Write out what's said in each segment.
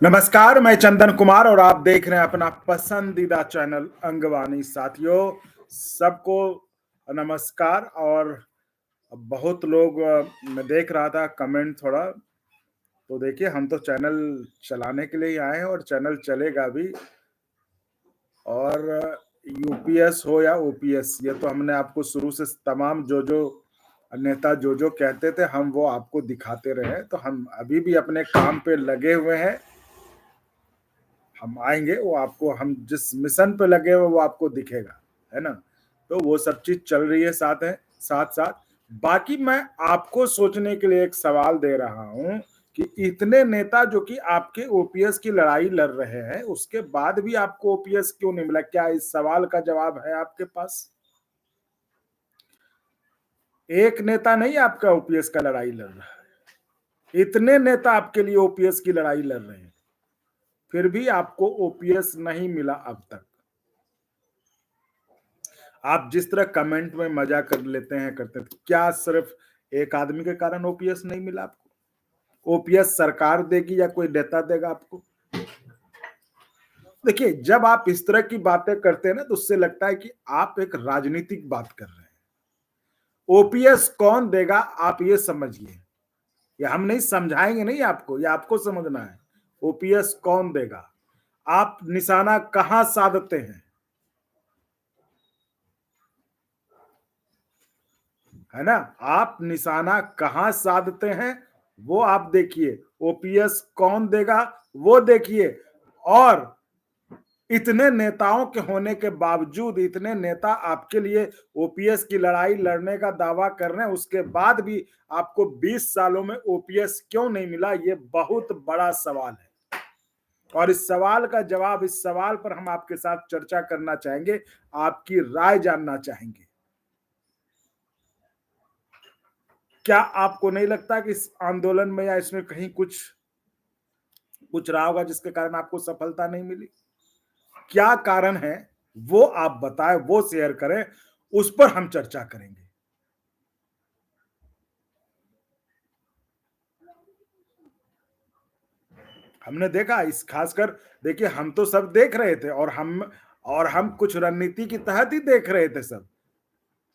नमस्कार, मैं चंदन कुमार और आप देख रहे हैं अपना पसंदीदा चैनल अंगवानी। साथियों, सबको नमस्कार। और बहुत लोग मैं देख रहा था कमेंट थोड़ा, तो देखिए हम तो चैनल चलाने के लिए ही आए हैं और चैनल चलेगा भी। और यूपीएस हो या ओपीएस, ये तो हमने आपको शुरू से तमाम जो नेता जो कहते थे हम वो आपको दिखाते रहे हैं। तो हम अभी भी अपने काम पे लगे हुए हैं। हम आएँगे, वो आपको, हम जिस मिशन पे लगे हुए वो आपको दिखेगा, है ना? तो वो सब चीज़ चल रही है साथ-साथ। बाकी मैं आपको सोचने के लिए एक सवाल दे रहा हूँ कि इतने नेता जो कि आपके ओपीएस की लड़ाई लड़ रहे हैं, उसके बाद भी आपको ओपीएस क्यों नहीं मिला? क्या इस सवाल का जवाब है आपके पास? एक नेता नहीं आपका ओपीएस का लड़ाई लड़ रहा है, इतने नेता आपके लिए ओपीएस की लड़ाई लड़ रहे हैं, फिर भी आपको ओपीएस नहीं मिला अब तक। आप जिस तरह कमेंट में मजा कर लेते हैं करते थे, क्या सिर्फ एक आदमी के कारण ओपीएस नहीं मिला आपको? ओपीएस सरकार देगी या कोई नेता देगा आपको? देखिए, जब आप इस तरह की बातें करते हैं ना, तो उससे लगता है कि आप एक राजनीतिक बात कर रहे हैं। ओपीएस कौन देगा आप ये समझिए। ये हम नहीं समझाएंगे, नहीं आपको, ये आपको समझना है। ओपीएस कौन देगा? आप निशाना कहां साधते हैं, है ना? आप निशाना कहां साधते हैं वो आप देखिए। ओपीएस कौन देगा वो देखिए। और इतने नेताओं के होने के बावजूद, इतने नेता आपके लिए ओपीएस की लड़ाई लड़ने का दावा कर रहे हैं, उसके बाद भी आपको 20 सालों में ओपीएस क्यों नहीं मिला? ये बहुत बड़ा सवाल है। और इस सवाल का जवाब, इस सवाल पर हम आपके साथ चर्चा करना चाहेंगे, आपकी राय जानना चाहेंगे। क्या आपको नहीं लगता कि इस आंदोलन में या इसमें कहीं कुछ कुछ रहा होगा जिसके कारण आपको सफलता नहीं मिली? क्या कारण है वो आप बताएं, वो शेयर करें, उस पर हम चर्चा करेंगे। हमने देखा इस खासकर, देखिए हम तो सब देख रहे थे और हम कुछ रणनीति के तहत ही देख रहे थे सब।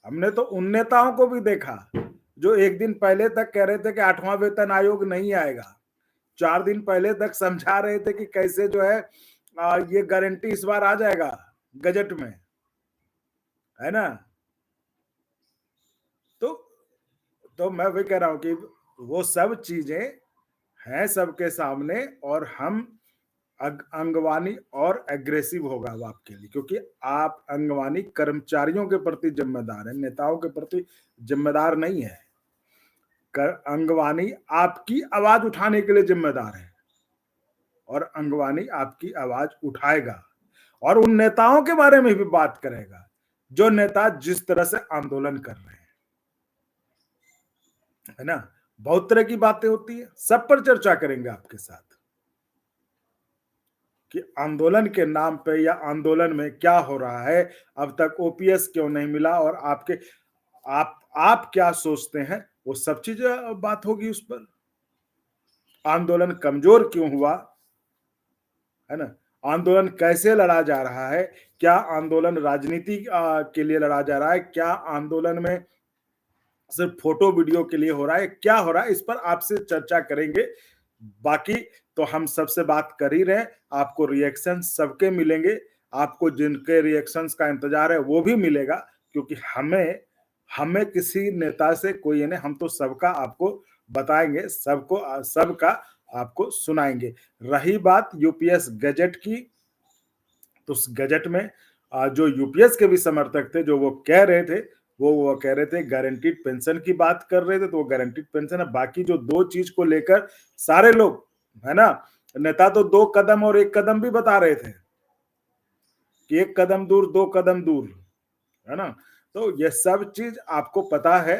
हमने तो उन नेताओं को भी देखा जो एक दिन पहले तक कह रहे थे कि 8वां वेतन आयोग नहीं आएगा। 4 दिन पहले तक समझा रहे थे कि कैसे जो है ये गारंटी इस बार आ जाएगा गजट में, है ना? तो मैं वही कह रहा हूँ कि वो सब चीजें हैं सबके सामने। और हम अंगवानी और एग्रेसिव होगा वो आपके लिए, क्योंकि आप अंगवानी कर्मचारियों के प्रति जिम्मेदार है, नेताओं के प्रति जिम्मेदार नहीं है। अंगवानी आपकी आवाज उठाने के लिए जिम्मेदार है और अंगवानी आपकी आवाज उठाएगा और उन नेताओं के बारे में भी बात करेगा जो नेता जिस तरह से आंदोलन कर रहे हैं, है ना? बहुत तरह की बातें होती है, सब पर चर्चा करेंगे आपके साथ कि आंदोलन के नाम पे या आंदोलन में क्या हो रहा है, अब तक ओपीएस क्यों नहीं मिला और आप क्या सोचते हैं, वो सब चीज बात होगी उस पर। आंदोलन कमजोर क्यों हुआ, है ना? आंदोलन कैसे लड़ा जा रहा है? क्या आंदोलन राजनीति के लिए लड़ा जा रहा है? क्या आंदोलन में सिर्फ फोटो वीडियो के लिए हो रहा है? क्या हो रहा है? इस पर आपसे चर्चा करेंगे। बाकी तो हम सबसे बात कर ही रहे हैं, आपको रिएक्शन सबके मिलेंगे। आपको जिनके रिएक्शंस का इंतजार है वो भी मिलेगा, क्योंकि हमें हमें किसी नेता से कोई नहीं, हम तो सबका आपको बताएंगे, सबका आपको सुनाएंगे। रही बात यूपीएस गजट की, तो उस गजट में जो यूपीएस के भी समर्थक थे, जो वो कह रहे थे, वो कह रहे थे गारंटीड पेंशन की बात कर रहे थे, तो वो गारंटीड पेंशन है। बाकी जो दो चीज को लेकर सारे लोग, है ना, नेता तो 2 कदम और 1 कदम भी बता रहे थे कि 1 कदम दूर 2 कदम दूर, है ना? तो ये सब चीज आपको पता है।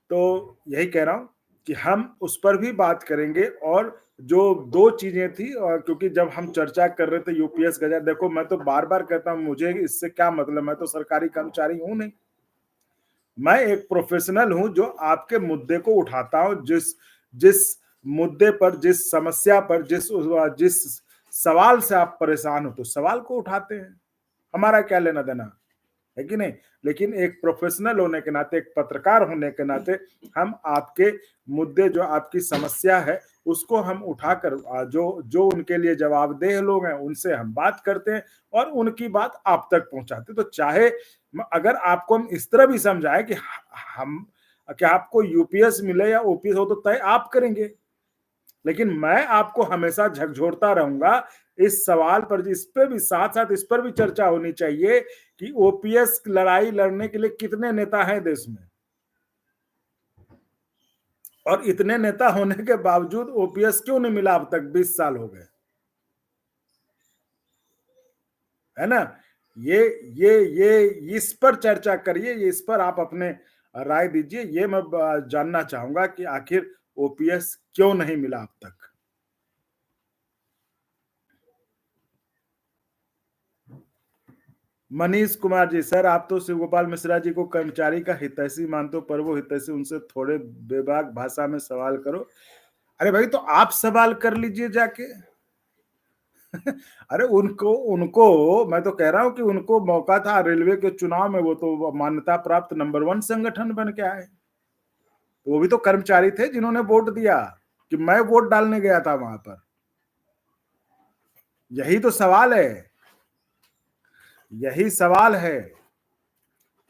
तो यही कह रहा हूं कि हम उस पर भी बात करेंगे। और जो 2 चीजें थी, क्योंकि जब हम चर्चा कर रहे थे यूपीएस गजट, देखो मैं तो बार बार कहता हूं, मुझे इससे क्या मतलब, मैं तो सरकारी कर्मचारी हूं नहीं। मैं एक प्रोफेशनल हूं जो आपके मुद्दे को उठाता हूं, जिस जिस मुद्दे पर, जिस समस्या पर, जिस सवाल से आप परेशान हो, तो सवाल को उठाते हैं। हमारा क्या लेना-देना, है कि नहीं? लेकिन एक प्रोफेशनल होने के नाते, एक पत्रकार होने के नाते हम आपके मुद्दे, जो आपकी समस्या है, उसको हम उठाकर जो जो उनके लिए जवाबदेह लोग हैं, उनसे हम बात करते हैं और उनकी बात आप तक पहुँचाते हैं। तो चाहे अगर आपको हम इस तरह भी समझाएँ कि हम क्या आपको यूपीएस मिले या ओपीएस हो, तो तय आप करेंगे। लेकिन मैं आपको हमेशा झकझोरता रहूँगा इस सवाल पर, इस पे भी साथ-साथ इस पर भी चर्चा होनी चाहिए कि ओपीएस लड़ाई लड़ने के लिए कितने नेता हैं देश में? और इतने नेता होने के बावजूद ओपीएस क्यों नहीं मिला अब तक? 20 साल हो गए, है ना? ये ये इस पर चर्चा करिए, इस पर आप अपने राय दीजिए। ये मैं जानना चाहूँगा कि आखिर ओपीएस क्यों नहीं मिला अब तक? मनीष कुमार जी, सर आप तो शिव गोपाल मिश्रा जी को कर्मचारी का हितैषी मानते हो, पर वो हितैषी उनसे थोड़े बेबाक भाषा में सवाल करो। अरे भाई, तो आप सवाल कर लीजिए जाके। अरे उनको उनको मैं तो कह रहा हूँ कि उनको मौका था रेलवे के चुनाव में, वो तो मान्यता प्राप्त नंबर 1 संगठन बन के आए। वो भी तो कर्मचारी थे जिन्होंने वोट दिया, कि मैं वोट डालने गया था वहां पर। यही तो सवाल है, यही सवाल है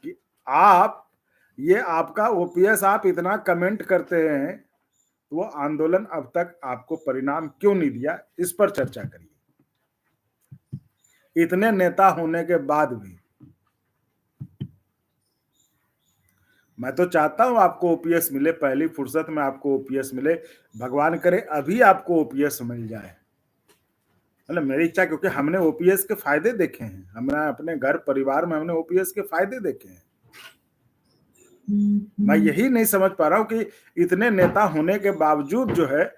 कि आप, ये आपका ओपीएस आप इतना कमेंट करते हैं, तो वो आंदोलन अब तक आपको परिणाम क्यों नहीं दिया? इस पर चर्चा करिए। इतने नेता होने के बाद भी मैं तो चाहता हूं आपको ओपीएस मिले, पहली फुर्सत में आपको ओपीएस मिले। भगवान करे अभी आपको ओपीएस मिल जाए, मतलब मेरी इच्छा, क्योंकि हमने ओपीएस के फायदे देखे हैं, हमने अपने घर परिवार में हमने ओपीएस के फायदे देखे हैं। मैं यही नहीं समझ पा रहा हूं कि इतने नेता होने के बावजूद जो है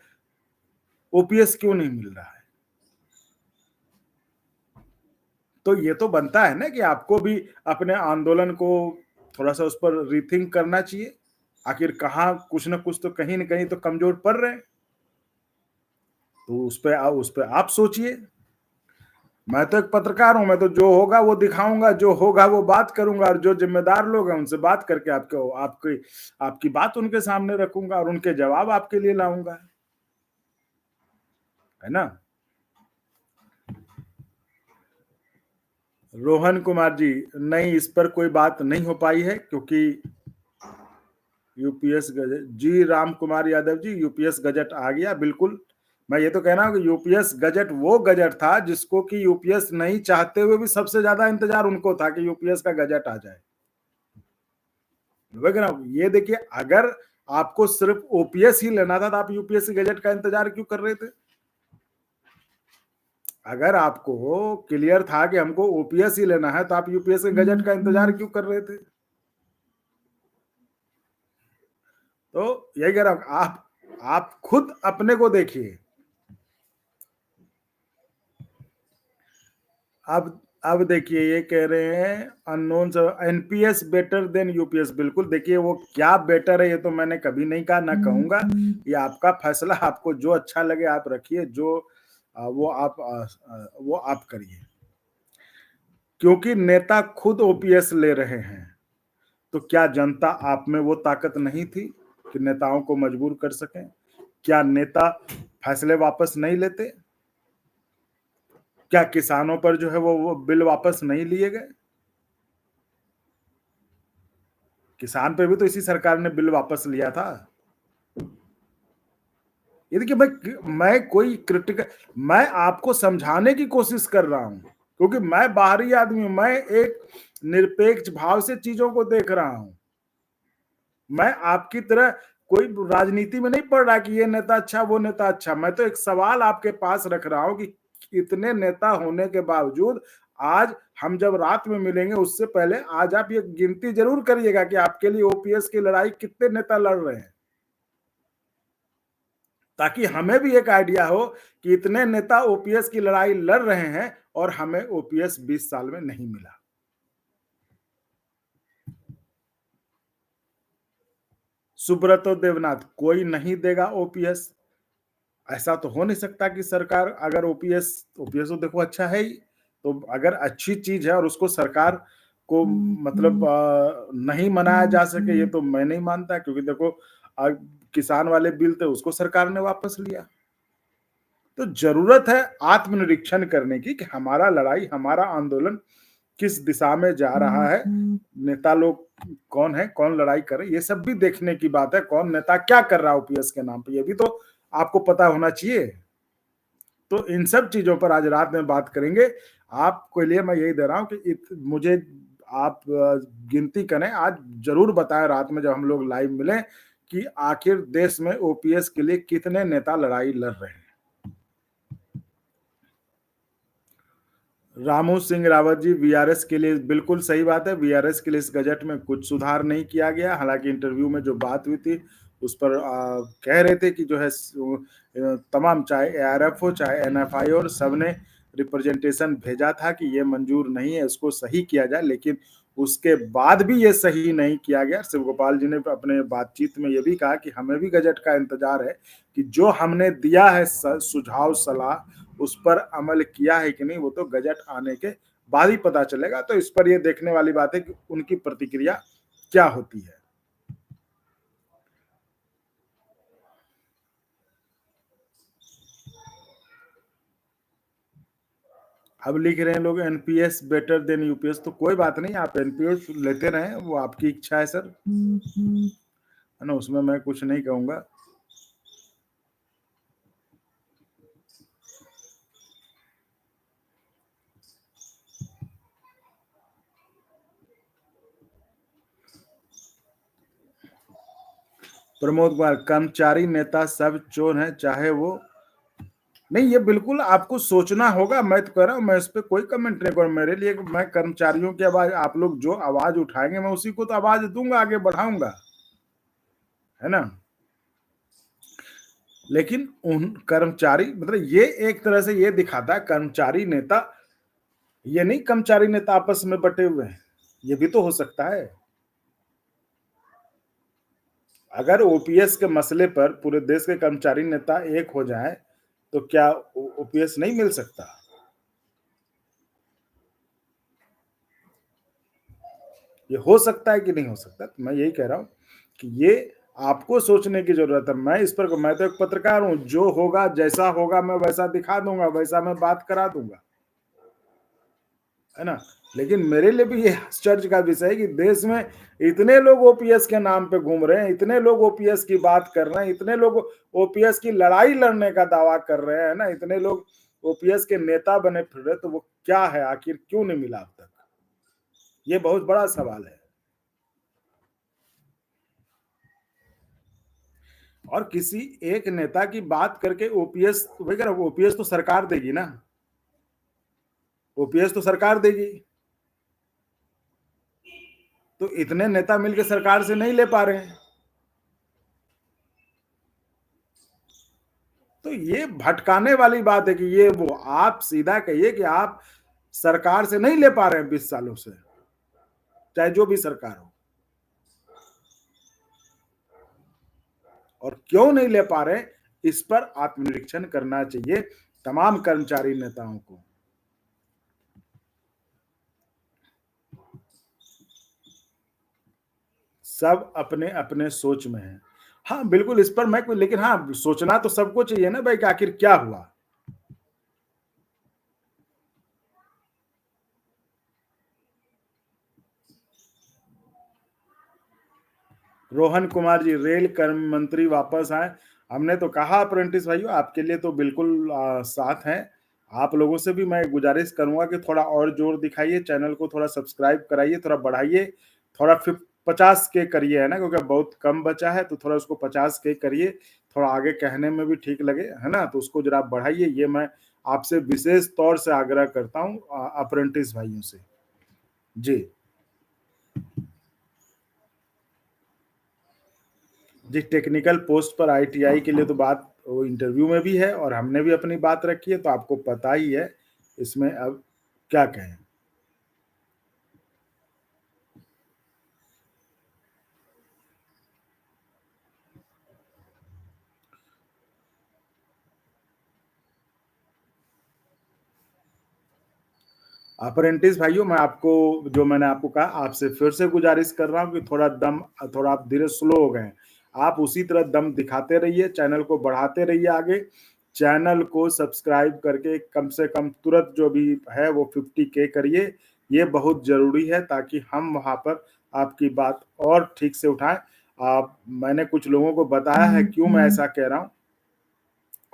ओपीएस क्यों नहीं मिल रहा है। तो ये तो बनता है ना कि आपको भी अपने आंदोलन को थोड़ा-सा उस पर रीथिंक करना चाहिए। आखिर कहाँ कुछ न कुछ तो कहीं न कहीं तो कमज़ोर पड़ रहे हैं। तो उस पे आप सोचिए। मैं तो एक पत्रकार हूँ, मैं तो जो होगा वो दिखाऊँगा, जो होगा वो बात करूँगा, और जो ज़िम्मेदार लोग हैं उनसे बात करके आपको आपकी आपकी बात उनके सामने रखूँगा और उनके जवाब आपके लिए लाऊँगा। है ना? रोहन कुमार जी, नहीं, इस पर कोई बात नहीं हो पाई है, क्योंकि यूपीएस गजट जी, राम कुमार यादव जी, यूपीएस गजट आ गया, बिल्कुल। मैं ये तो कह रहा हूँ कि यूपीएस गजट वो गजट था जिसको कि यूपीएस नहीं चाहते हुए भी सबसे ज्यादा इंतजार उनको था कि यूपीएस का गजट आ जाए। वगैरह ये देखिए, अगर आपको सिर्फ ओपीएस ही लेना था तो आप यूपीएससी गजट का इंतजार क्यों कर रहे थे? अगर आपको क्लियर था कि हमको ओपीएस ही लेना है, तो आप यूपीएससी गजट का इंतजार क्यों कर रहे थे? तो यही कह रहा हूं, आप खुद अपने को देखिए। अब देखिए, ये कह रहे हैं unknown NPS better than UPS. बिल्कुल, देखिए वो क्या बेटर है ये तो मैंने कभी नहीं कहा, ना कहूंगा। ये आपका फैसला, आपको जो अच्छा लगे आप रखिए, जो वो आप करिए। क्योंकि नेता खुद ओपीएस ले रहे हैं, तो क्या जनता आप में वो ताकत नहीं थी कि नेताओं को मजबूर कर सकें? क्या नेता फैसले वापस नहीं लेते? क्या किसानों पर जो है वो बिल वापस नहीं लिए गए? किसान पे भी तो इसी सरकार ने बिल वापस लिया था। ये देखिए, मैं कोई क्रिटिकल, मैं आपको समझाने की कोशिश कर रहा हूं, क्योंकि मैं बाहरी आदमी हूं, मैं एक निरपेक्ष भाव से चीजों को देख रहा हूं। मैं आपकी तरह कोई राजनीति में नहीं पड़ रहा कि ये नेता अच्छा, वो नेता अच्छा। मैं तो एक सवाल आपके पास रख रहा हूं कि इतने नेता होने के बावजूद आज हम जब रात में मिलेंगे उससे पहले आज आप ये गिनती जरूर करिएगा कि आपके लिए ओपीएस की लड़ाई कितने नेता लड़ रहे हैं, ताकि हमें भी एक आइडिया हो कि इतने नेता ओपीएस की लड़ाई लड़ रहे हैं और हमें ओपीएस 20 साल में नहीं मिला। सुब्रतो देवनाथ, कोई नहीं देगा ओपीएस। ऐसा तो हो नहीं सकता कि सरकार अगर ओपीएस ओपीएस तो देखो अच्छा है ही, तो अगर अच्छी चीज़ है और उसको सरकार को मतलब नहीं मनाया जा सके ये तो मैं नहीं मानता क्योंकि देखो अ, किसान वाले बिल थे उसको सरकार ने वापस लिया। तो ज़रूरत है आत्मनिरीक्षण करने की कि हमारा लड़ाई, हमारा आंदोलन किस दिशा में जा रहा है, नेता लोग कौन है, कौन लड़ाई कर रहे हैं, ये सब भी देखने की बात है, कौन नेता क्या कर रहा है ओपीएस के नाम पे, ये भी तो आपको पता होना चाहिए। तो इन सब चीज़ों पर आज रात में बात करेंगे। आपके लिए मैं यही दे रहा हूँ कि मुझे आप गिनती करें, आज ज़रूर बताएँ रात में जब हम लोग लाइव मिलें कि आखिर देश में ओपीएस के लिए कितने नेता लड़ाई लड़ रहे हैं। रामू सिंह रावत जी वीआरएस के लिए बिल्कुल सही बात है, वीआरएस के लिए इस बजट में कुछ सुधार नहीं किया गया, हालाँकि इंटरव्यू में जो बात हुई थी, उस पर कह रहे थे कि जो है तमाम चाहे एआरएफ हो, चाहे एनएफआई हो, सबने रिप्रेजेंटेशन भेजा था कि ये मंजूर नहीं है, इसको सही किया जाए, लेकिन उसके बाद भी ये सही नहीं किया गया। शिव गोपाल जी ने अपने बातचीत में ये भी कहा कि हमें भी गजट का इंतज़ार है कि जो हमने दिया है सुझाव, सलाह उस पर अमल किया है कि नहीं वो तो गजट आने के बाद ही पता चलेगा। तो इस पर ये देखने वाली बात है कि उनकी प्रतिक्रिया क्या होती है। अब लिख रहे हैं लोग एनपीएस बेटर देन यूपीएस, तो कोई बात नहीं, आप एनपीएस लेते रहें, वो आपकी इच्छा है सर, है ना, उसमें मैं कुछ नहीं कहूंगा। प्रमोद कुमार कर्मचारी नेता सब चोर हैं, चाहे वो नहीं, ये बिल्कुल आपको सोचना होगा। मैं तो कह रहा हूँ, मैं इस पे कोई कमेंट नहीं करूँ। मेरे लिए मैं कर्मचारियों की आवाज, आप लोग जो आवाज उठाएंगे मैं उसी को तो आवाज दूंगा, आगे बढ़ाऊंगा, है ना। लेकिन उन कर्मचारी मतलब ये एक तरह से ये दिखाता है कर्मचारी नेता, ये नहीं कर्मचारी नेता आपस में बटे हुए हैं, ये भी तो हो सकता है। अगर ओपीएस के मसले पर पूरे देश के कर्मचारी नेता एक हो जाएं तो क्या ओपीएस नहीं मिल सकता? ये हो सकता है कि नहीं हो सकता? तो मैं यही कह रहा हूँ कि ये आपको सोचने की जरूरत है। मैं इस पर मैं तो एक पत्रकार हूँ, जो होगा जैसा होगा मैं वैसा दिखा दूंगा, वैसा मैं बात करा दूंगा, है ना। लेकिन मेरे लिए भी ये आश्चर्य का विषय है कि देश में इतने लोग ओपीएस के नाम पे घूम रहे हैं, इतने लोग ओपीएस की बात कर रहे हैं, इतने लोग ओपीएस की लड़ाई लड़ने का दावा कर रहे हैं ना, इतने लोग ओपीएस के नेता बने फिर रहे, तो वो क्या है आखिर, क्यों नहीं मिला अब तक? ये बहुत बड़ा सवाल है। और किसी एक नेता की बात करके ओपीएस, वही कह रहा हूं, ओपीएस तो सरकार देगी ना, ओपीएस तो सरकार देगी। तो इतने नेता मिलकर सरकार से नहीं ले पा रहे हैं, तो ये भटकाने वाली बात है कि ये वो आप सीधा कहिए कि आप सरकार से नहीं ले पा रहे हैं 20 सालों से, चाहे जो भी सरकार हो, और क्यों नहीं ले पा रहे, इस पर आत्मनिरीक्षण करना चाहिए तमाम कर्मचारी नेताओं को। सब अपने अपने सोच में है। हाँ बिल्कुल, इस पर मैं कोई, लेकिन हाँ सोचना तो सबको चाहिए ना भाई कि आखिर क्या हुआ। रोहन कुमार जी रेल कर्म मंत्री वापस आए, हमने तो कहा अप्रेंटिस भाइयों आपके लिए तो बिल्कुल साथ हैं। आप लोगों से भी मैं गुजारिश करूंगा कि थोड़ा और जोर दिखाइए, चैनल को थोड़ा सब्सक्राइब कराइए, थोड़ा बढ़ाइए, थोड़ा फिर 50 के करिए, है ना, क्योंकि बहुत कम बचा है, तो थोड़ा उसको 50 के करिए, थोड़ा आगे कहने में भी ठीक लगे, है ना, तो उसको जरा बढ़ाइए, ये मैं आपसे विशेष तौर से आग्रह करता हूँ अप्रेंटिस भाइयों से। जी जी, टेक्निकल पोस्ट पर आईटीआई के लिए तो बात वो इंटरव्यू में भी है और हमने भी अपनी बात रखी है, तो आपको पता ही है इसमें अब क्या कहें। अप्रेंटिस भाइयों, मैं आपको जो मैंने आपको कहा, आपसे फिर से गुजारिश कर रहा हूँ कि थोड़ा आप धीरे स्लो हो गए हैं। आप उसी तरह दम दिखाते रहिए, चैनल को बढ़ाते रहिए आगे। चैनल को सब्सक्राइब करके कम से कम तुरंत जो भी है वो 50K करिए। ये बहुत ज़रूरी है ताकि हम वहाँ पर आपकी बात और ठीक से उठाएँ। आप मैंने कुछ लोगों को बताया है क्यों मैं ऐसा कह रहा हूँ।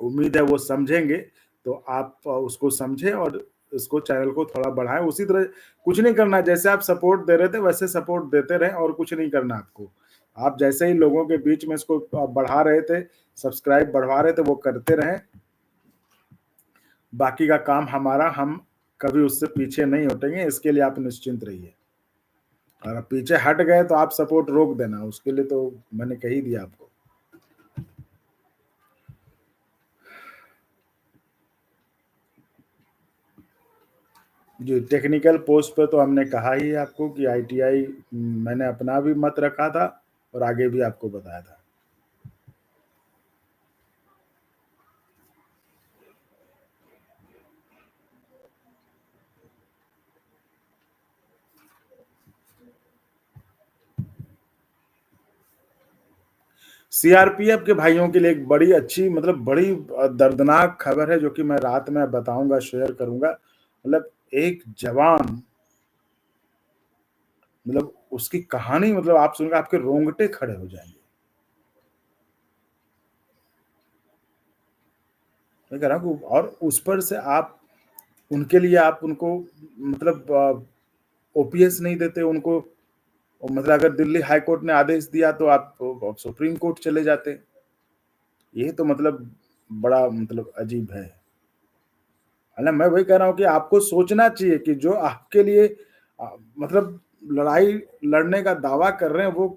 उम्मीद है वो समझेंगे, तो आप उसको समझें और इसको चैनल को थोड़ा बढ़ाएँ। उसी तरह कुछ नहीं करना है, जैसे आप सपोर्ट दे रहे थे वैसे सपोर्ट देते रहें और कुछ नहीं करना आपको। आप जैसे ही लोगों के बीच में इसको बढ़ा रहे थे, सब्सक्राइब बढ़वा रहे थे, वो करते रहें। बाकी का काम हमारा, हम कभी उससे पीछे नहीं हटेंगे, इसके लिए आप निश्चिंत रहिए। और आप पीछे हट गए तो आप सपोर्ट रोक देना, उसके लिए तो मैंने कह ही दिया आपको। जी, टेक्निकल पोस्ट पे तो हमने कहा ही है आपको कि आईटीआई मैंने अपना भी मत रखा था और आगे भी आपको बताया था। सीआरपीएफ के भाइयों के लिए एक बड़ी अच्छी, मतलब बड़ी दर्दनाक खबर है जो कि मैं रात में बताऊँगा, शेयर करूँगा। मतलब एक जवान, मतलब उसकी कहानी, मतलब आप सुनकर आपके रोंगटे खड़े हो जाएँगे। मैं कह रहा हूँ कि और उस पर से आप उनके लिए आप उनको, मतलब ओपीएस नहीं देते उनको, मतलब अगर दिल्ली हाई कोर्ट ने आदेश दिया तो आप सुप्रीम कोर्ट चले जाते। ये तो मतलब बड़ा, मतलब अजीब है। है ना? मैं वही कह रहा हूँ कि आपको सोचना चाहिए कि जो आपके लिए मतलब लड़ाई लड़ने का दावा कर रहे हैं, वो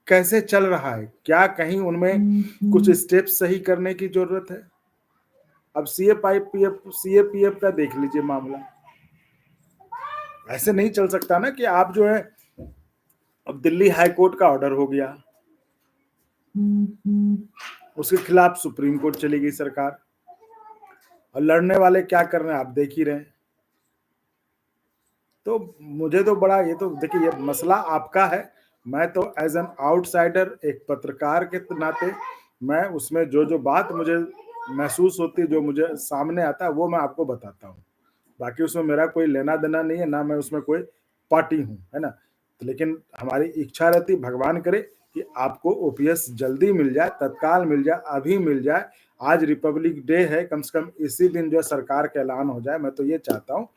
कैसे चल रहा है? क्या कहीं उनमें कुछ स्टेप्स सही करने की ज़रूरत है? अब सीएपीएफ का देख लीजिए मामला। ऐसे नहीं चल सकता ना कि आप जो है, अब दिल्ली हाई कोर्ट का ऑर्डर हो गया, उसके खिलाफ सुप्रीम कोर्ट चली गई सरकार, और लड़ने वाले क्या कर रहे हैं आप देख ही रहे हैं। तो मुझे तो बड़ा, ये तो देखिए, ये मसला आपका है। मैं तो एज एन आउटसाइडर, एक पत्रकार के नाते, मैं उसमें जो जो बात मुझे महसूस होती है, जो मुझे सामने आता है, वो मैं आपको बताता हूँ। बाकी उसमें मेरा कोई लेना देना नहीं है, ना मैं उसमें कोई पार्टी हूँ, है ना? तो लेकिन हमारी इच्छा रहती, भगवान करे कि आपको ओपीएस जल्दी मिल जाए, तत्काल मिल जाए, अभी मिल जाए। आज रिपब्लिक डे है, कम से कम इसी दिन जो सरकार का ऐलान हो जाए, मैं तो ये चाहता हूँ।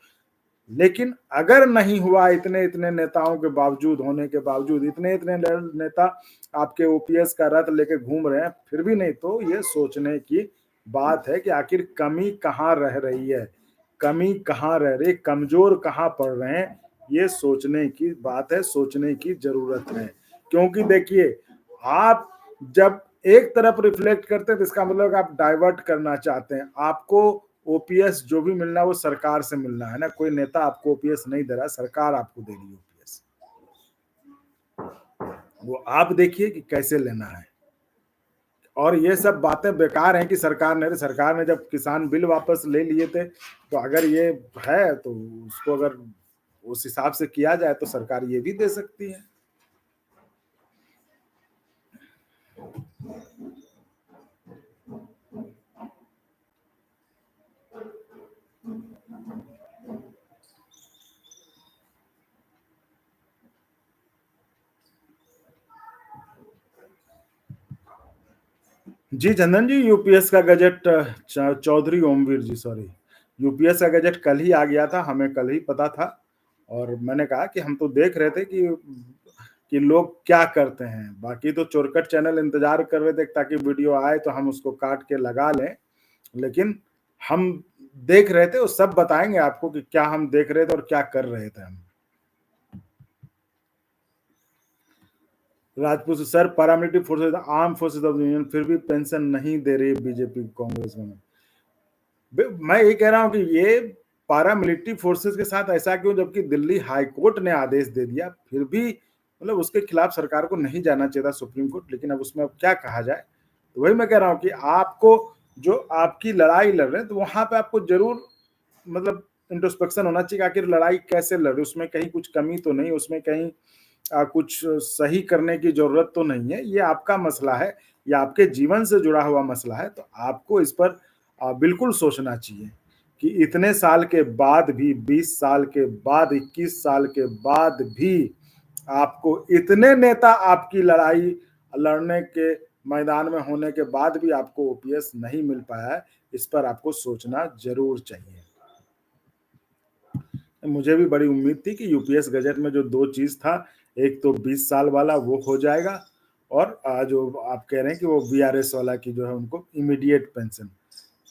लेकिन अगर नहीं हुआ, इतने-इतने नेताओं के बावजूद, होने के बावजूद, इतने-इतने नेता आपके ओपीएस का रथ लेके घूम रहे हैं, फिर भी नहीं, तो ये सोचने की बात है कि आखिर कमी कहाँ रह रही है? कमी कहाँ रह रही है? कमज़ोर कहाँ पड़ रहे हैं? ये सोचने की बात है, सोचने की ज़रूरत है। क्योंकि देखिए, आप जब एक तरफ रिफ्लेक्ट करते हैं, तो इसका मतलब आप डाइवर्ट करना चाहते हैं। आपको ओपीएस जो भी मिलना है वो सरकार से मिलना है ना, कोई नेता आपको ओपीएस नहीं दे रहा, सरकार आपको दे रही है ओपीएस। वो आप देखिए कि कैसे लेना है। और ये सब बातें बेकार हैं कि सरकार ने जब किसान बिल वापस ले लिए थे, तो अगर ये है तो उसको अगर उस हिसाब से किया जाए तो सरकार ये भी दे सकती है। जी, चंदन जी, यूपीएस का गज़ट चौधरी ओमवीर जी, सॉरी, यूपीएस का गज़ट कल ही आ गया था, हमें कल ही पता था। और मैंने कहा कि हम तो देख रहे थे कि लोग क्या करते हैं। बाकी तो चोरकट चैनल इंतज़ार कर रहे थे ताकि वीडियो आए तो हम उसको काट के लगा लें। लेकिन हम देख रहे थे, वो सब बताएँगे आपको कि क्या हम देख रहे थे और क्या कर रहे थे हम। Rajput sir, paramilitary forces, arm forces of the union फिर भी पेंशन नहीं दे रही बीजेपी कांग्रेस में। मैं ये कह रहा हूँ कि ये पैरामिलिट्री फोर्सेस के साथ ऐसा क्यों, जबकि दिल्ली हाई कोर्ट ने आदेश दे दिया, फिर भी मतलब उसके खिलाफ सरकार को नहीं जाना चाहिए था सुप्रीम कोर्ट। लेकिन अब उसमें अब क्या कहा जाए। तो वही मैं कह रहा हूँ कि आपको, जो आपकी लड़ाई लड़ रहे हैं, तो वहां पे आपको जरूर, मतलब इंट्रोस्पेक्शन होना चाहिए कि आखिर लड़ाई कैसे लड़े, उसमें कहीं कुछ कमी तो नहीं, उसमें कहीं कुछ सही करने की ज़रूरत तो नहीं है। ये आपका मसला है, ये आपके जीवन से जुड़ा हुआ मसला है, तो आपको इस पर बिल्कुल सोचना चाहिए कि इतने साल के बाद भी, 20 साल के बाद, 21 साल के बाद भी आपको इतने नेता आपकी लड़ाई लड़ने के मैदान में होने के बाद भी आपको ओपीएस नहीं मिल पाया है, इस पर आपको सोचना ज़रूर चाहिए। मुझे भी बड़ी उम्मीद थी कि यूपीएस गज़ट में जो 2 चीज़ था, एक तो 20 साल वाला वो हो जाएगा और जो आप कह रहे हैं कि वो वीआरएस वाला की जो है उनको इमीडिएट पेंशन।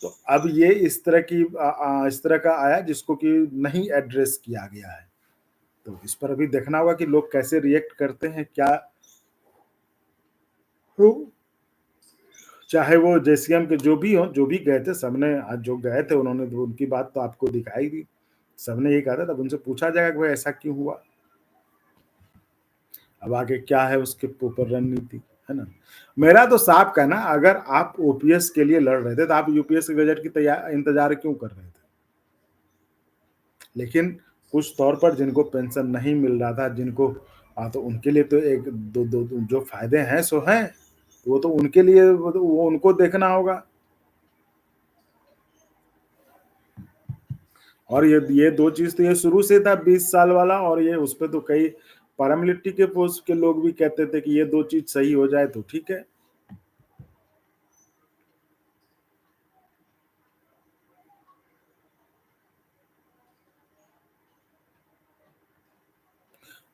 तो अब ये इस तरह का आया जिसको कि नहीं एड्रेस किया गया है। तो इस पर अभी देखना होगा कि लोग कैसे रिएक्ट करते हैं, क्या हो चाहे वो जेसीएम के जो भी हों, जो भी गए थे, सबने आज जो गए थे उन्होंने तो उनकी बात तो आपको दिखाई दी। सबने यही कहा था, तब उनसे पूछा जाएगा कि भाई ऐसा क्यों हुआ? अब आगे क्या है उसके ऊपर रणनीति, है ना? मेरा तो साफ कहना, अगर आप ओपीएस के लिए लड़ रहे थे, तो आप यूपीएस के गजट की इंतजार क्यों कर रहे थे? लेकिन कुछ तौर पर जिनको पेंशन नहीं मिल रहा था, जिनको तो उनके लिए तो एक दो जो फायदे हैं सो हैं, वो तो उनके लिए वो उनको देखना होगा। और ये 2 चीज़ तो ये शुरू से था 20 साल वाला, और ये उस पे तो कई पैरामिलिट्री के पोस्ट के लोग भी कहते थे कि ये 2 चीज़ सही हो जाए तो ठीक है।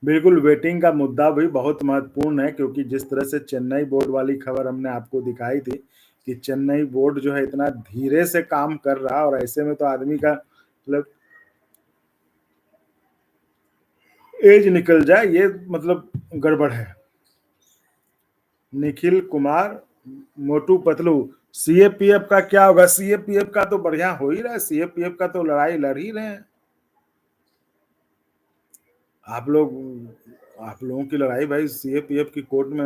बिल्कुल, वेटिंग का मुद्दा भी बहुत महत्वपूर्ण है, क्योंकि जिस तरह से चेन्नई बोर्ड वाली खबर हमने आपको दिखाई थी कि चेन्नई बोर्ड जो है इतना धीरे से काम कर रहा है, और ऐसे में तो आदमी का मतलब एज निकल जाए, ये मतलब गड़बड़ है। निखिल कुमार, मोटू पतलू, सीएपीएफ का क्या होगा? सीएपीएफ का तो बढ़िया हो ही रहा है, सीएपीएफ का तो लड़ाई लड़ ही रहे हैं। आप लोग आप लोगों की लड़ाई भाई सीएपीएफ की कोर्ट में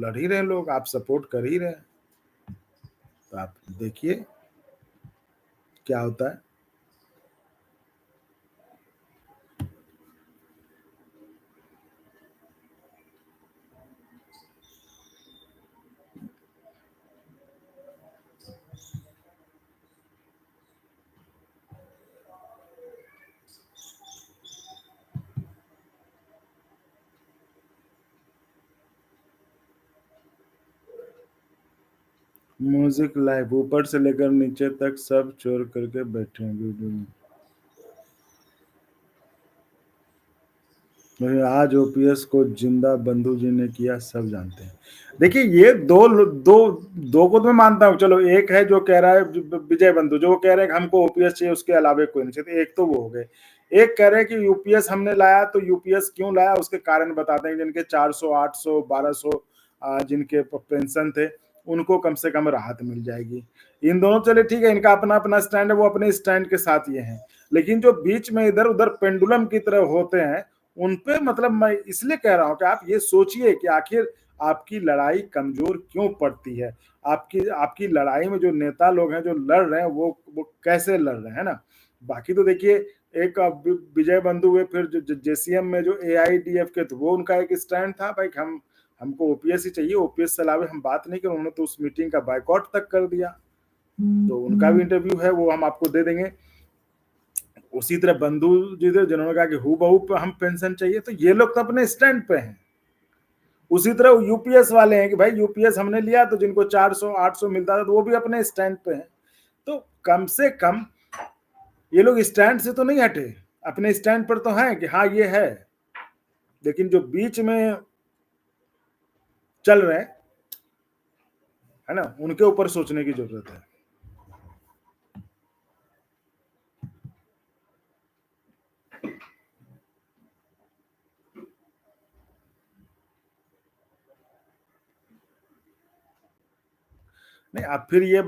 लड़ ही रहे हैं लोग, आप सपोर्ट कर ही रहे हैं। तो आप देखिए क्या होता है। म्यूजिक लाइव ऊपर से लेकर नीचे तक सब चोर करके बैठे हैं वीडियो में। वही आज ओपीएस को जिंदा बंधु जी ने किया, सब जानते हैं। देखिए ये दो को तो मैं मानता हूँ, चलो एक है जो कह रहा है विजय बंधु, जो कह रहे हैं कि हमको ओपीएस चाहिए, उसके अलावा कोई नहीं चाहिए, एक तो वो हो गए। एक कह रहे हैं कि यूपीएस हमने लाया, तो यूपीएस क्यों लाया उसके कारण बताते हैं, जिनके 400 800 1200 जिनके पेंशन थे, उनको कम से कम राहत मिल जाएगी। इन दोनों चले ठीक है, इनका अपना अपना स्टैंड है, वो अपने स्टैंड के साथ ये हैं। लेकिन जो बीच में इधर उधर पेंडुलम की तरह होते हैं, उन पे मतलब मैं इसलिए कह रहा हूं कि आप ये सोचिए कि आखिर आपकी लड़ाई कमजोर क्यों पड़ती है। आपकी आपकी लड़ाई में जो नेता लोग हैं जो लड़ रहे हैं, वो कैसे लड़ रहे हैं ना। बाकी तो देखिए, एक विजय बंधु हुए, फिर जो जेसीएम में जो एआईडीएफ के थे, वो उनका एक स्टैंड था भाई, हमको ओपीएस ही चाहिए, ओपीएस से अलावा हम बात नहीं करें। उन्होंने तो उस मीटिंग का बायकॉट तक कर दिया। तो उनका भी इंटरव्यू है, वो हम आपको दे देंगे। उसी तरह बंधु जी थे जिन्होंने कहा कि हु बहू पे हम पेंशन चाहिए, तो ये लोग तो अपने स्टैंड पे हैं। उसी तरह यूपीएस वाले हैं कि भाई यूपीएस हमने लिया, तो जिनको 400 800 मिलता था, तो वो भी अपने स्टैंड पे हैं। तो कम से कम ये लोग स्टैंड से तो नहीं हटे, अपने स्टैंड पर तो हैं कि हाँ ये है। लेकिन जो बीच में चल रहे हैं, है ना, उनके ऊपर सोचने की जरूरत है। नहीं, अब फिर ये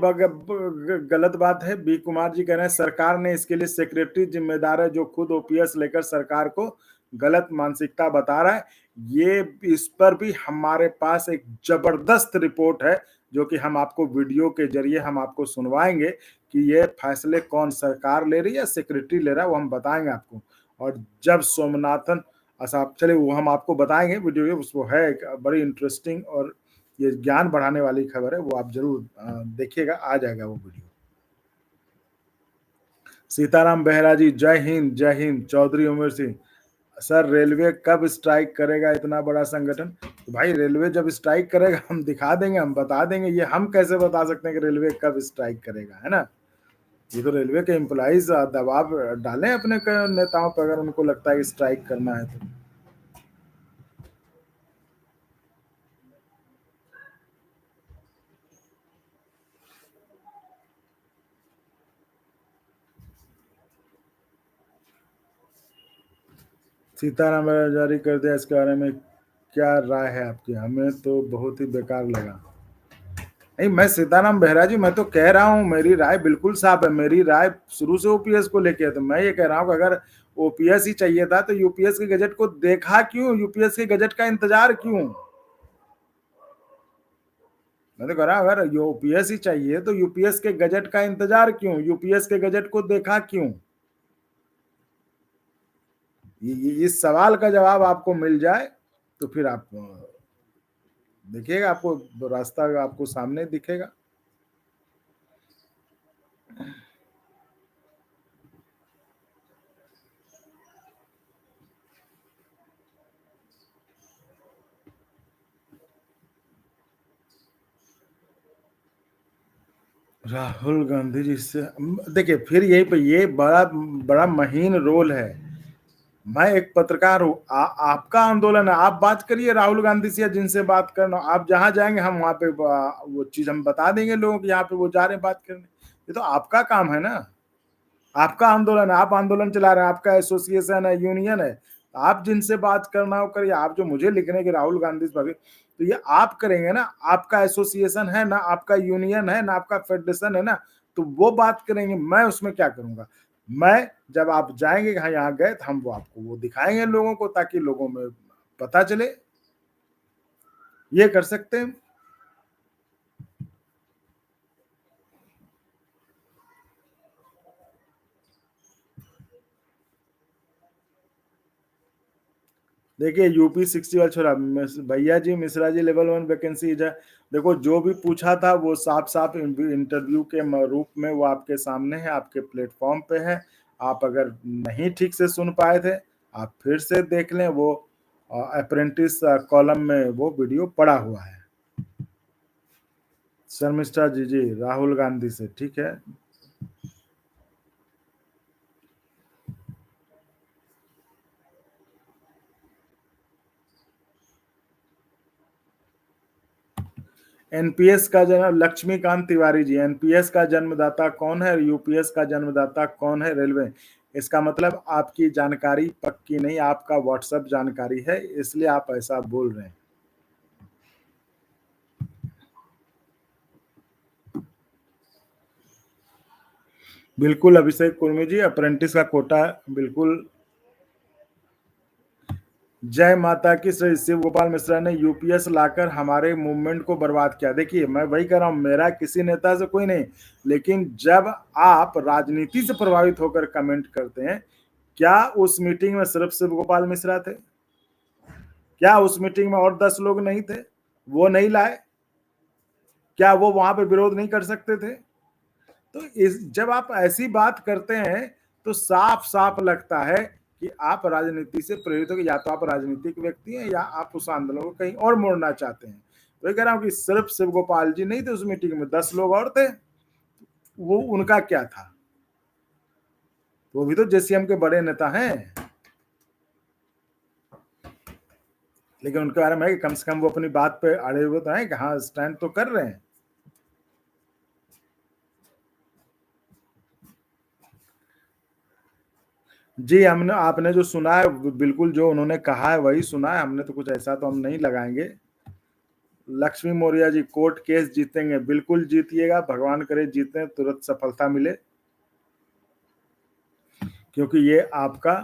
गलत बात है। बी कुमार जी कह रहे हैं सरकार ने इसके लिए सेक्रेटरी जिम्मेदार है, जो खुद ओपीएस लेकर सरकार को गलत मानसिकता बता रहा है। ये इस पर भी हमारे पास एक जबरदस्त रिपोर्ट है, जो कि हम आपको वीडियो के ज़रिए हम आपको सुनवाएँगे कि ये फैसले कौन सरकार ले रही है या सेक्रेटरी ले रहा है, वो हम बताएँगे आपको। और जब सोमनाथन अच्छा चलिए वो हम आपको बताएँगे वीडियो उसको है एक बड़ी इंटरेस्टिंग और ये ज्ञान बढ़ाने वाली खबर है, वो आप ज़रूर देखिएगा, आ जाएगा वो वीडियो। सीताराम बेहरा जी, जय हिंद, जय हिंद। चौधरी उमेर सिंह, सर रेलवे कब स्ट्राइक करेगा इतना बड़ा संगठन? तो भाई रेलवे जब स्ट्राइक करेगा हम दिखा देंगे, हम बता देंगे, ये हम कैसे बता सकते हैं कि रेलवे कब स्ट्राइक करेगा, है ना? ये तो रेलवे के एम्प्लॉइज़ दबाव डालें अपने क नेताओं पे अगर उनको लगता है कि स्ट्राइक करना है तो। सीताराम जारी कर दिया, इसके बारे में क्या राय है आपकी? हमें तो बहुत ही बेकार लगा। नहीं, मैं सीताराम बेहरा जी मैं तो कह रहा हूँ मेरी राय बिल्कुल साफ है। मेरी राय शुरू से ओपीएस को लेके है, तो मैं ये कह रहा हूँ कि अगर ओपीएस ही चाहिए था तो यूपीएस के गजट को देखा क्यों? यूपीएस के गजट का इंतजार क्यों? मैं तो कह रहा हूँ अगर यूपीएस ही चाहिए तो यूपीएस के गजट का इंतजार क्यों? यूपीएस के गजट को देखा क्यों? इस सवाल का जवाब आपको मिल जाए तो फिर आप देखिएगा, आपको रास्ता आपको सामने दिखेगा। राहुल गांधी जी से देखिए फिर यही पे ये बड़ा बड़ा महीन रोल है। मैं एक पत्रकार हूँ, आपका आंदोलन है, आप बात करिए राहुल गांधी से या जिनसे बात करना, आप जहाँ जाएंगे हम वहाँ पे वो चीज हम बता देंगे लोगों को यहाँ पे वो जा रहे हैं बात करने। ये तो आपका काम है ना, आपका आंदोलन है, आप आंदोलन चला रहे हैं, आपका एसोसिएशन है, यूनियन है, आप जिनसे बात करना हो करिए। आप जो मुझे लिख रहे हैं कि राहुल गांधी से भागे, तो ये आप करेंगे ना, आपका एसोसिएशन है ना, आपका यूनियन है ना, आपका फेडरेशन है ना, तो वो बात करेंगे, मैं उसमें क्या करूंगा? मैं जब आप जाएंगे कि हाँ यहाँ गए तो हम वो आपको वो दिखाएंगे लोगों को, ताकि लोगों में पता चले, ये कर सकते हैं। देखिए यूपी 60 वाला छोरा भैया जी, मिश्रा जी, लेवल 1 वैकेंसी है। देखो जो भी पूछा था वो साफ साफ इंटरव्यू के रूप में वो आपके सामने है, आपके प्लेटफॉर्म पे है। आप अगर नहीं ठीक से सुन पाए थे आप फिर से देख लें, वो अप्रेंटिस कॉलम में वो वीडियो पड़ा हुआ है। शर्मिष्ठा जी, जी राहुल गांधी से, ठीक है। एनपीएस का जन्म लक्ष्मीकांत तिवारी जी, एनपीएस का जन्मदाता कौन है, यूपीएस का जन्मदाता कौन है? रेलवे। इसका मतलब आपकी जानकारी पक्की नहीं, आपका व्हाट्सएप जानकारी है, इसलिए आप ऐसा बोल रहे हैं। बिल्कुल अभिषेक कुर्मी जी, अप्रेंटिस का कोटा बिल्कुल। जय माता की, श्री शिव गोपाल मिश्रा ने यूपीएस लाकर हमारे मूवमेंट को बर्बाद किया। देखिए मैं वही कह रहा हूं, मेरा किसी नेता से कोई नहीं, लेकिन जब आप राजनीति से प्रभावित होकर कमेंट करते हैं, क्या उस मीटिंग में सिर्फ शिव गोपाल मिश्रा थे? क्या उस मीटिंग में और 10 लोग नहीं थे? वो नहीं लाए? क्या वो वहां पे विरोध नहीं कर सकते थे? तो इस जब आप ऐसी बात करते हैं तो साफ साफ लगता है कि आप राजनीति से प्रेरित हो, या तो आप राजनीतिक व्यक्ति हैं या आप उस आंदोलन को कहीं और मोड़ना चाहते हैं। तो ये कह रहा हूं कि सिर्फ शिव गोपाल जी नहीं थे उस मीटिंग में, 10 लोग और थे। वो उनका क्या था? वो भी तो जेसीएम के बड़े नेता हैं, लेकिन उनके बारे में है कि कम से कम वो अपनी बात पे अड़े हुए तो हैं कि हाँ स्टैंड तो कर रहे हैं। जी हमने आपने जो सुना है बिल्कुल जो उन्होंने कहा है वही सुना है हमने, तो कुछ ऐसा तो हम नहीं लगाएंगे। लक्ष्मी मौर्य जी, कोर्ट केस जीतेंगे, बिल्कुल जीतिएगा, भगवान करे जीते, तुरंत सफलता मिले, क्योंकि ये आपका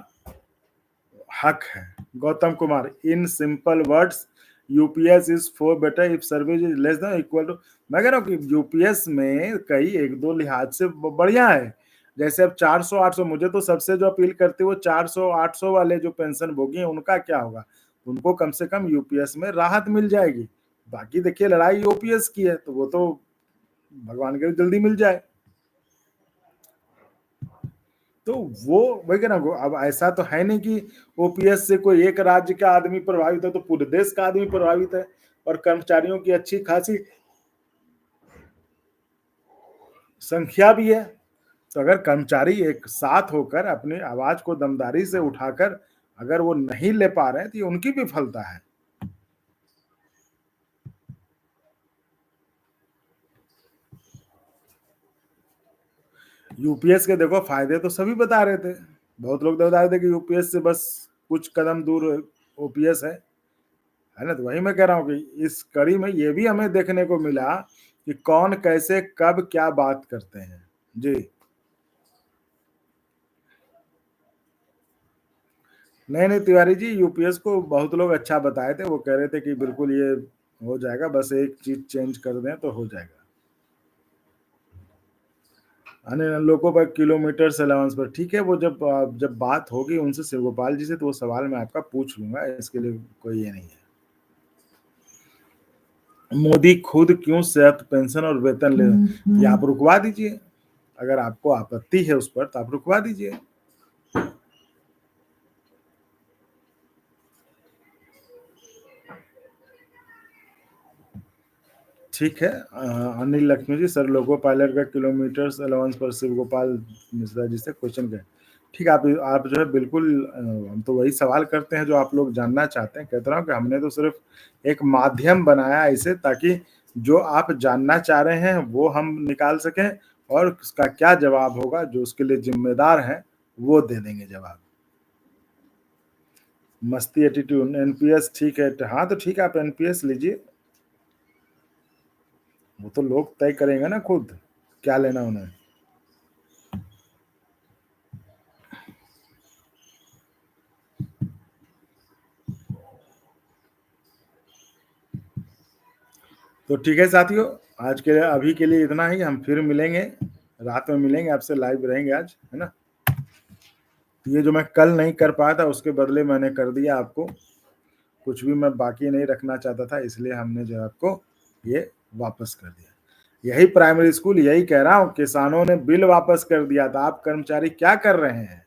हक है। Gautam Kumar, in simple words UPS is for better if service is less than equal to. मैं कह रहा हूँ कि यूपीएस में कई 1-2 लिहाज से ब बढ़िया है। जैसे अब 400-800 मुझे तो सबसे जो अपील करती है वो 400-800 वाले जो पेंशनभोगी हैं उनका क्या होगा? उनको कम से कम यूपीएस में राहत मिल जाएगी। बाकी देखिए लड़ाई ओपीएस की है, तो वो तो भगवान करे जल्दी मिल जाए। तो वो वही कह रहा हूँ, अब ऐसा तो है नहीं कि ओपीएस से कोई एक राज्य का आदमी प्रभावित है, तो पूरे देश का आदमी प्रभावित है और कर्मचारियों की अच्छी खासी संख्या भी है। तो अगर कर्मचारी एक साथ होकर अपनी आवाज को दमदारी से उठाकर अगर वो नहीं ले पा रहे हैं, तो ये उनकी विफलता है। यूपीएस के देखो फायदे तो सभी बता रहे थे। बहुत लोग तो बता रहे थे कि यूपीएस से बस कुछ कदम दूर ओपीएस है ना? तो वही मैं कह रहा हूँ कि इस कड़ी में ये भी हमें देखने को मिला कि कौन कैसे कब क्या बात करते हैं। जी। नहीं, नहीं तिवारी जी, यूपीएस को बहुत लोग अच्छा बताए थे। वो कह रहे थे कि बिल्कुल ये हो जाएगा, बस एक चीज़ चेंज कर दें तो हो जाएगा। अन्य लोगों पर किलोमीटर्स अलाउंस पर ठीक है, वो जब बात होगी उनसे शिवगोपाल जी से तो वो सवाल मैं आपका पूछ लूँगा, इसके लिए कोई ये नहीं है। मोदी खुद क्यों सेहत पेंशन और वेतन ले ये आप रुकवा दीजिए। अगर आपको आपत्ति है उस पर तो आप रुकवा दीजिए। ठीक है। Anil Lakshmi ji, sir loco pilot का किलोमीटर्स अलाउंस पर शिव गोपाल मिश्रा जी से क्वेश्चन करें। ठीक है, आप जो है बिल्कुल हम तो वही सवाल करते हैं जो आप लोग जानना चाहते हैं। कहता रहा हूँ कि हमने तो सिर्फ एक माध्यम बनाया इसे, ताकि जो आप जानना चाह रहे हैं वो हम निकाल सकें और उसका क्या जवाब होगा, जो उसके लिए जिम्मेदार हैं वो दे देंगे जवाब। मस्ती एटीट्यूड एनपीएस ठीक है, हाँ तो ठीक है, आप एनपीएस लीजिए। वो तो लोग तय करेंगे ना खुद क्या लेना उन्हें। तो ठीक है साथियों, आज के अभी के लिए इतना ही। हम फिर मिलेंगे, रात में मिलेंगे आपसे, लाइव रहेंगे आज, है ना? ये जो मैं कल नहीं कर पाया था उसके बदले मैंने कर दिया आपको। कुछ भी मैं बाकी नहीं रखना चाहता था, इसलिए हमने जो है आपको ये वापस कर दिया। यही प्राइमरी स्कूल, यही कह रहा हूँ, किसानों ने बिल वापस कर दिया था, आप कर्मचारी क्या कर रहे हैं?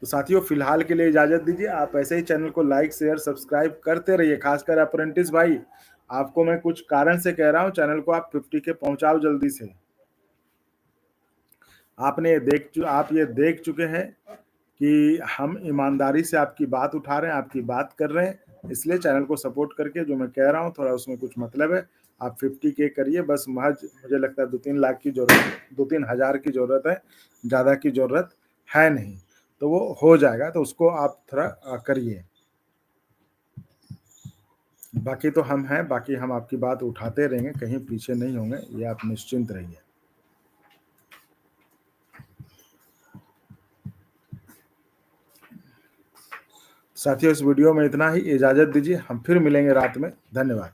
तो साथियों फिलहाल के लिए इजाजत दीजिए। आप ऐसे ही चैनल को लाइक शेयर सब्सक्राइब करते रहिए, खासकर अप्रेंटिस भाई। आपको मैं कुछ कारण से कह रहा हूँ, चैनल को आप 50 के पहुंचाओ जल्दी से। आप ये देख चुके हैं कि हम ईमानदारी से आपकी बात उठा रहे हैं, आपकी बात कर रहे हैं, इसलिए चैनल को सपोर्ट करके जो मैं कह रहा हूँ थोड़ा उसमें कुछ मतलब है। आप 50 के करिए, बस महज मुझे लगता है 2-3 लाख की जरूरत, 2-3 हजार की जरूरत है, ज़्यादा की जरूरत है नहीं, तो वो हो जाएगा। तो उसको आप थोड़ा करिए। बाकी तो हम हैं, बाकी हम आपकी बात उठाते रहेंगे, कहीं पीछे नहीं होंगे, ये आप निश्चिंत रहिए। साथियों इस वीडियो में इतना ही, इजाज़त दीजिए, हम फिर मिलेंगे रात में। धन्यवाद।